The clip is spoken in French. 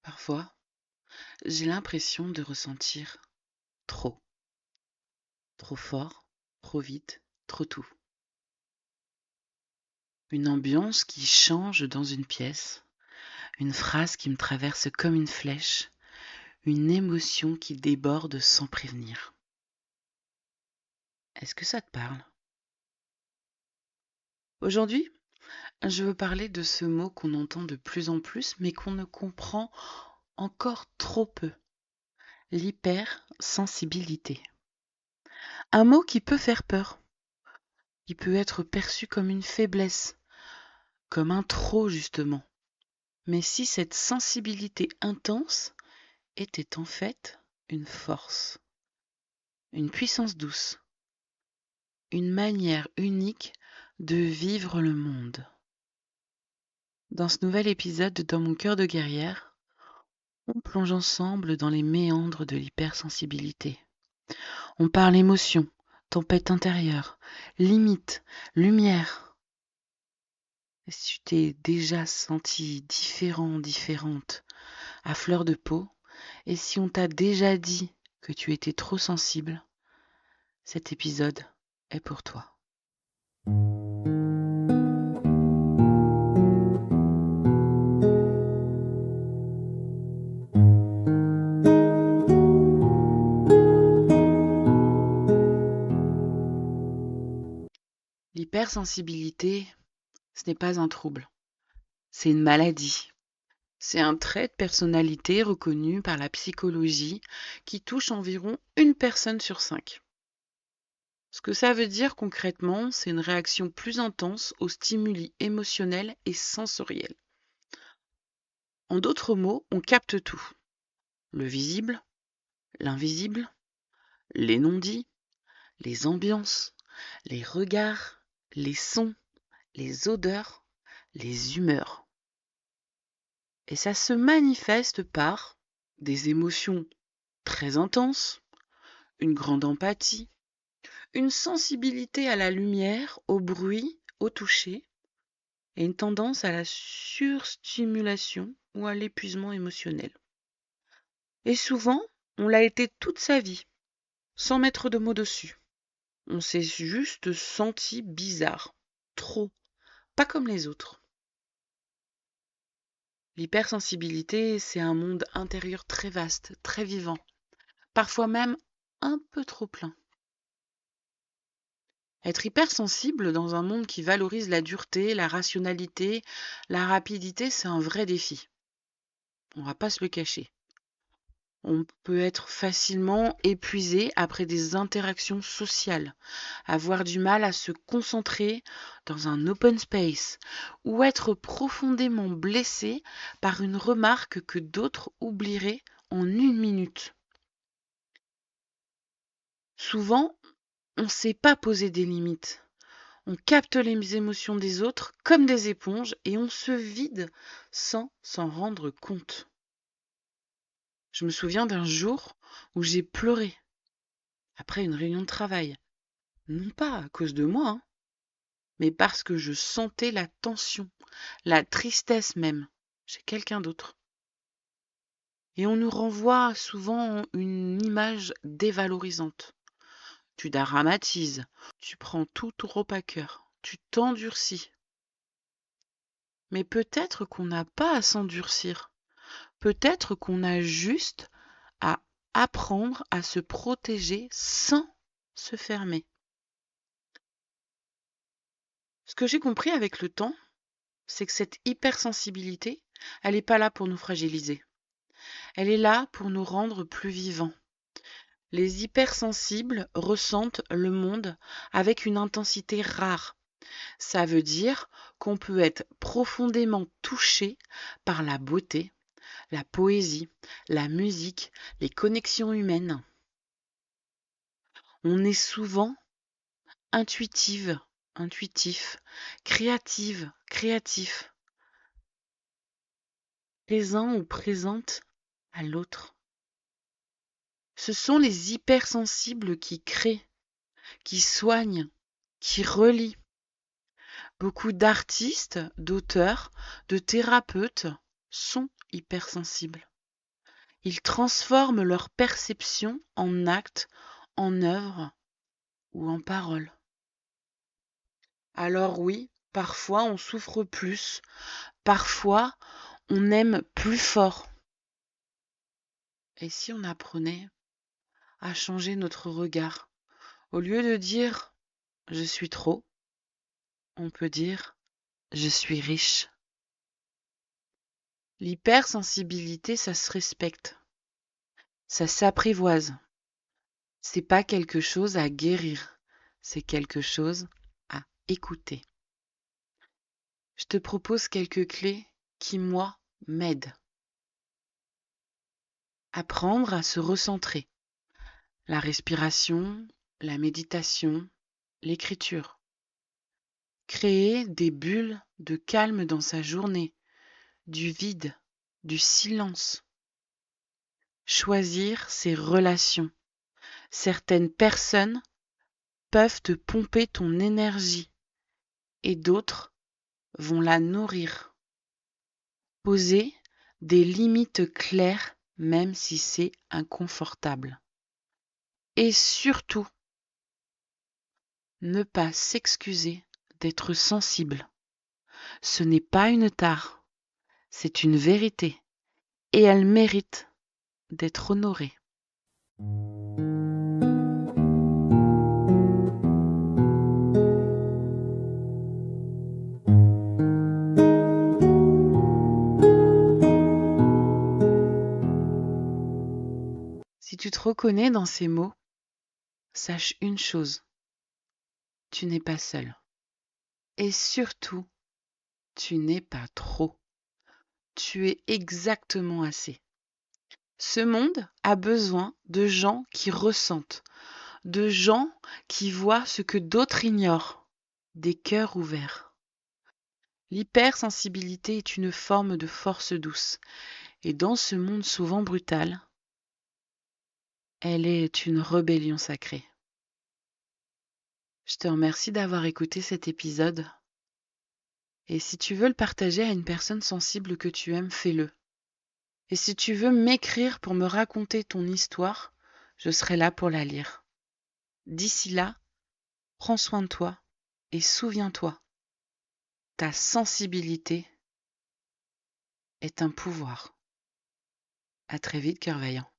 Parfois, j'ai l'impression de ressentir trop, trop fort, trop vite, trop tout. Une ambiance qui change dans une pièce, une phrase qui me traverse comme une flèche, une émotion qui déborde sans prévenir. Est-ce que ça te parle? Aujourd'hui, je veux parler de ce mot qu'on entend de plus en plus, mais qu'on ne comprend encore trop peu. L'hypersensibilité. Un mot qui peut faire peur, qui peut être perçu comme une faiblesse, comme un trop justement. Mais si cette sensibilité intense était en fait une force, une puissance douce, une manière unique de vivre le monde. Dans ce nouvel épisode de Dans mon cœur de guerrière, on plonge ensemble dans les méandres de l'hypersensibilité. On parle émotion, tempête intérieure, limite, lumière. Et si tu t'es déjà senti différent, différente, à fleur de peau, et si on t'a déjà dit que tu étais trop sensible, cet épisode est pour toi. L'hypersensibilité, ce n'est pas un trouble, c'est une maladie. C'est un trait de personnalité reconnu par la psychologie qui touche environ une personne sur 5. Ce que ça veut dire concrètement, c'est une réaction plus intense aux stimuli émotionnels et sensoriels. En d'autres mots, on capte tout. Le visible, l'invisible, les non-dits, les ambiances, les regards, les sons, les odeurs, les humeurs. Et ça se manifeste par des émotions très intenses, une grande empathie, une sensibilité à la lumière, au bruit, au toucher, et une tendance à la surstimulation ou à l'épuisement émotionnel. Et souvent, on l'a été toute sa vie, sans mettre de mots dessus. On s'est juste senti bizarre, trop, pas comme les autres. L'hypersensibilité, c'est un monde intérieur très vaste, très vivant, parfois même un peu trop plein. Être hypersensible dans un monde qui valorise la dureté, la rationalité, la rapidité, c'est un vrai défi. On va pas se le cacher. On peut être facilement épuisé après des interactions sociales, avoir du mal à se concentrer dans un open space ou être profondément blessé par une remarque que d'autres oublieraient en une minute. Souvent, on ne sait pas poser des limites. On capte les émotions des autres comme des éponges et on se vide sans s'en rendre compte. Je me souviens d'un jour où j'ai pleuré après une réunion de travail. Non pas à cause de moi, mais parce que je sentais la tension, la tristesse même, chez quelqu'un d'autre. Et on nous renvoie souvent une image dévalorisante. Tu dramatises, tu prends tout trop à cœur, tu t'endurcis. Mais peut-être qu'on n'a pas à s'endurcir. Peut-être qu'on a juste à apprendre à se protéger sans se fermer. Ce que j'ai compris avec le temps, c'est que cette hypersensibilité, elle n'est pas là pour nous fragiliser. Elle est là pour nous rendre plus vivants. Les hypersensibles ressentent le monde avec une intensité rare. Ça veut dire qu'on peut être profondément touché par la beauté, la poésie, la musique, les connexions humaines. On est souvent intuitive, intuitif, créative, créatif, présent ou présente à l'autre. Ce sont les hypersensibles qui créent, qui soignent, qui relient. Beaucoup d'artistes, d'auteurs, de thérapeutes sont hypersensibles. Ils transforment leur perception en actes, en œuvres ou en paroles. Alors oui, parfois on souffre plus, parfois on aime plus fort. Et si on apprenait à changer notre regard, au lieu de dire je suis trop, on peut dire je suis riche. L'hypersensibilité, ça se respecte, ça s'apprivoise. C'est pas quelque chose à guérir, c'est quelque chose à écouter. Je te propose quelques clés qui, moi, m'aident. Apprendre à se recentrer. La respiration, la méditation, l'écriture. Créer des bulles de calme dans sa journée, du vide, du silence. Choisir ses relations. Certaines personnes peuvent te pomper ton énergie et d'autres vont la nourrir. Poser des limites claires même si c'est inconfortable. Et surtout, ne pas s'excuser d'être sensible. Ce n'est pas une tare, c'est une vérité et elle mérite d'être honorée. Si tu te reconnais dans ces mots, sache une chose, tu n'es pas seul. Et surtout, tu n'es pas trop. Tu es exactement assez. Ce monde a besoin de gens qui ressentent, de gens qui voient ce que d'autres ignorent, des cœurs ouverts. L'hypersensibilité est une forme de force douce, et dans ce monde souvent brutal, elle est une rébellion sacrée. Je te remercie d'avoir écouté cet épisode, et si tu veux le partager à une personne sensible que tu aimes, fais-le. Et si tu veux m'écrire pour me raconter ton histoire, je serai là pour la lire. D'ici là, prends soin de toi et souviens-toi, ta sensibilité est un pouvoir. À très vite, cœur vaillant.